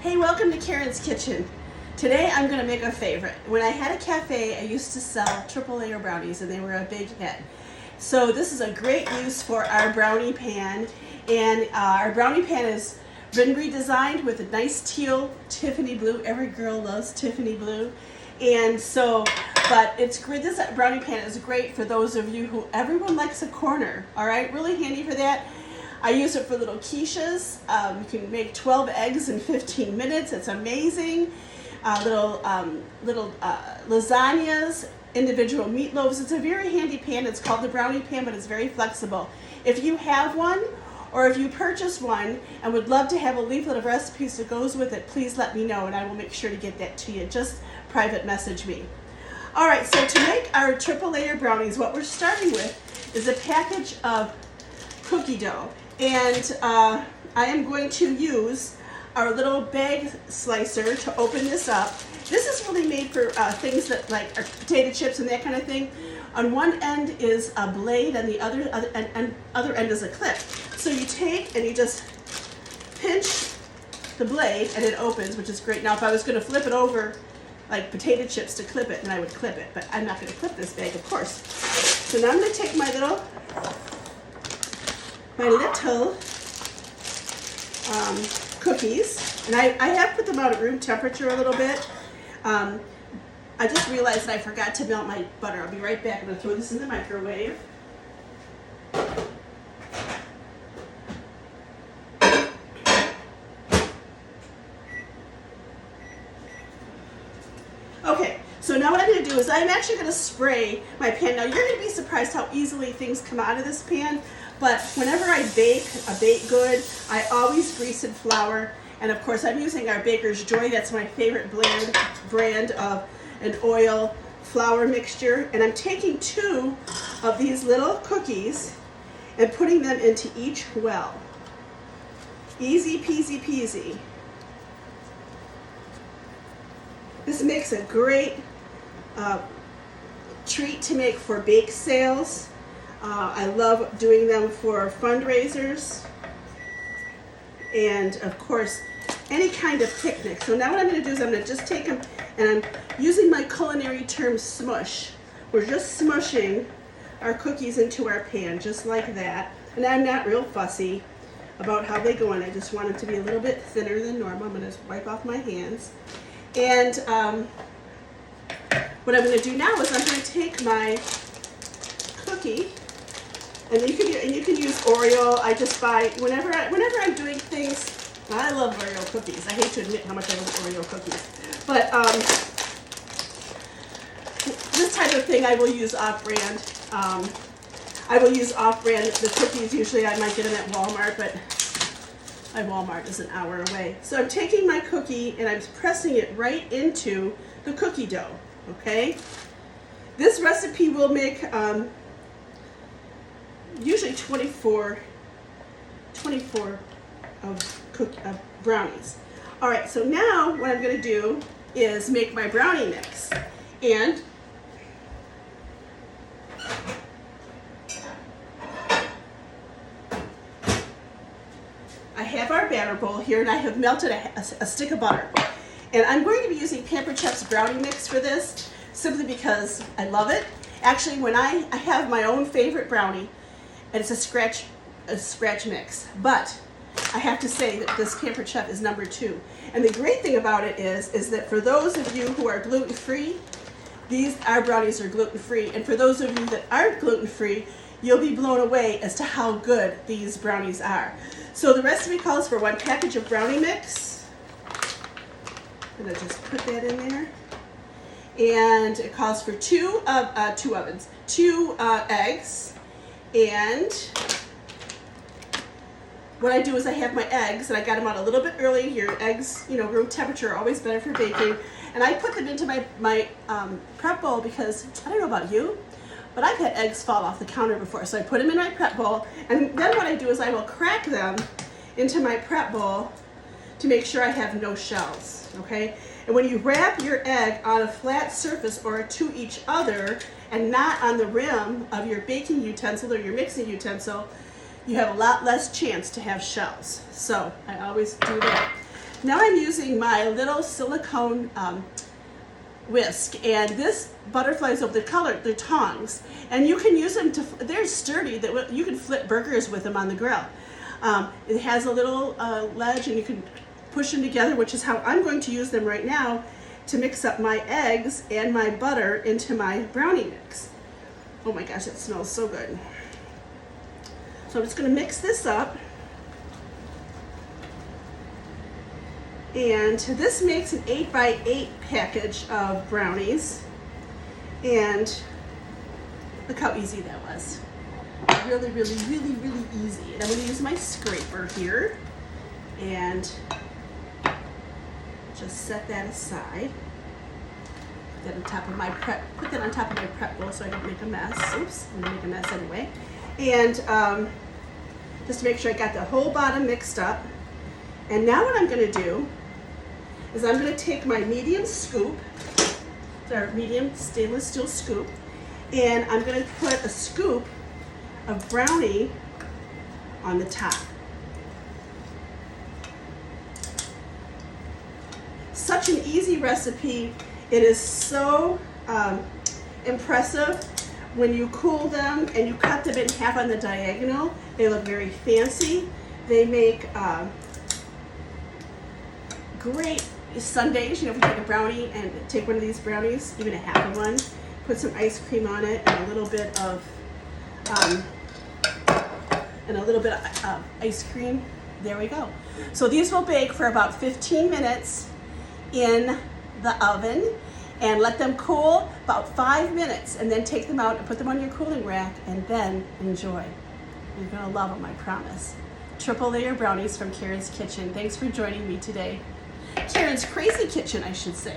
Hey, welcome to Karen's Kitchen. Today I'm going to make a favorite. When I had a cafe, I used to sell triple layer brownies and they were a big hit. So this is a great use for our brownie pan, and our brownie pan has been redesigned with a nice teal Tiffany blue. Every girl loves Tiffany blue. And so, but it's great. This brownie pan is great for those of you who, everyone likes a corner, all right? Really handy for that. I use it for little quiches. You can make 12 eggs in 15 minutes. It's amazing. Little lasagnas, individual meatloaves. It's a very handy pan. It's called the brownie pan, but it's very flexible. If you have one, or if you purchase one and would love to have a leaflet of recipes that goes with it, please let me know and I will make sure to get that to you. Just private message me. All right, so to make our triple layer brownies, what we're starting with is a package of cookie dough. And I am going to use our little bag slicer to open this up. This is really made for things that like are potato chips and that kind of thing. On one end is a blade and the other end is a clip. So you take and you just pinch the blade and it opens, which is great. Now if I was going to flip it over like potato chips to clip it, then I would clip it, but I'm not going to clip this bag, of course. So now I'm going to take my little cookies, and I have put them out at room temperature a little bit. I just realized that I forgot to melt my butter. I'll be right back. I'm going to throw this in the microwave. Okay, so now what I'm going to do is I'm actually going to spray my pan. Now you're going to be surprised how easily things come out of this pan. But whenever I bake a baked good, I always grease and flour. And of course, I'm using our Baker's Joy. That's my favorite brand of an oil flour mixture. And I'm taking 2 of these little cookies and putting them into each well. Easy peasy peasy. This makes a great treat to make for bake sales. I love doing them for fundraisers and of course any kind of picnic. So now what I'm going to do is I'm going to just take them, and I'm using my culinary term smush. We're just smushing our cookies into our pan just like that, and I'm not real fussy about how they go in. I just want them to be a little bit thinner than normal. I'm going to wipe off my hands, and what I'm going to do now is I'm going to take my cookie. And you can use Oreo. I just buy whenever I'm doing things. I love Oreo cookies. I hate to admit how much I love Oreo cookies, but this type of thing I will use off-brand. I will use off-brand. The cookies usually I might get them at Walmart, but my Walmart is an hour away. So I'm taking my cookie and I'm pressing it right into the cookie dough. Okay. This recipe will make usually 24 of brownies. All right, so now what I'm going to do is make my brownie mix. And I have our batter bowl here, and I have melted a stick of butter. And I'm going to be using Pampered Chef's brownie mix for this, simply because I love it. Actually, when I have my own favorite brownie, and it's a scratch mix. But I have to say that this Pampered Chef is number 2. And the great thing about it is that for those of you who are gluten-free, our brownies are gluten-free. And for those of you that aren't gluten-free, you'll be blown away as to how good these brownies are. So the recipe calls for 1 package of brownie mix. I'm gonna just put that in there. And it calls for 2 eggs. And what I do is I have my eggs, and I got them out a little bit early. Your eggs, room temperature are always better for baking. And I put them into my prep bowl because, I don't know about you, but I've had eggs fall off the counter before. So I put them in my prep bowl, and then what I do is I will crack them into my prep bowl to make sure I have no shells, okay? And when you wrap your egg on a flat surface or to each other and not on the rim of your baking utensil or your mixing utensil, you have a lot less chance to have shells. So I always do that. Now I'm using my little silicone whisk, and this butterflies over the color, they're tongs, and you can use them to, they're sturdy, that you can flip burgers with them on the grill. It has a little ledge, and you can push them together, which is how I'm going to use them right now to mix up my eggs and my butter into my brownie mix. Oh my gosh, it smells so good. So I'm just going to mix this up. And this makes an 8x8 package of brownies. And look how easy that was. Really, really, really, really easy. And I'm going to use my scraper here and just set that aside. Put that on top of my prep bowl so I don't make a mess. Oops, I'm going to make a mess anyway. And just to make sure I got the whole bottom mixed up. And now what I'm going to do is I'm going to take my medium scoop, or medium stainless steel scoop, and I'm going to put a scoop of brownie on the top. Such an easy recipe. It is so impressive. When you cool them and you cut them in half on the diagonal, they look very fancy. They make great sundaes. You know, if you take a brownie and take one of these brownies, even a half of one, put some ice cream on it and a little bit of ice cream. There we go. So these will bake for about 15 minutes in the oven, and let them cool about 5 minutes, and then take them out and put them on your cooling rack, and then enjoy. You're gonna love them, I promise. Triple layer brownies from Karen's Kitchen. Thanks for joining me today. Karen's Crazy Kitchen, I should say.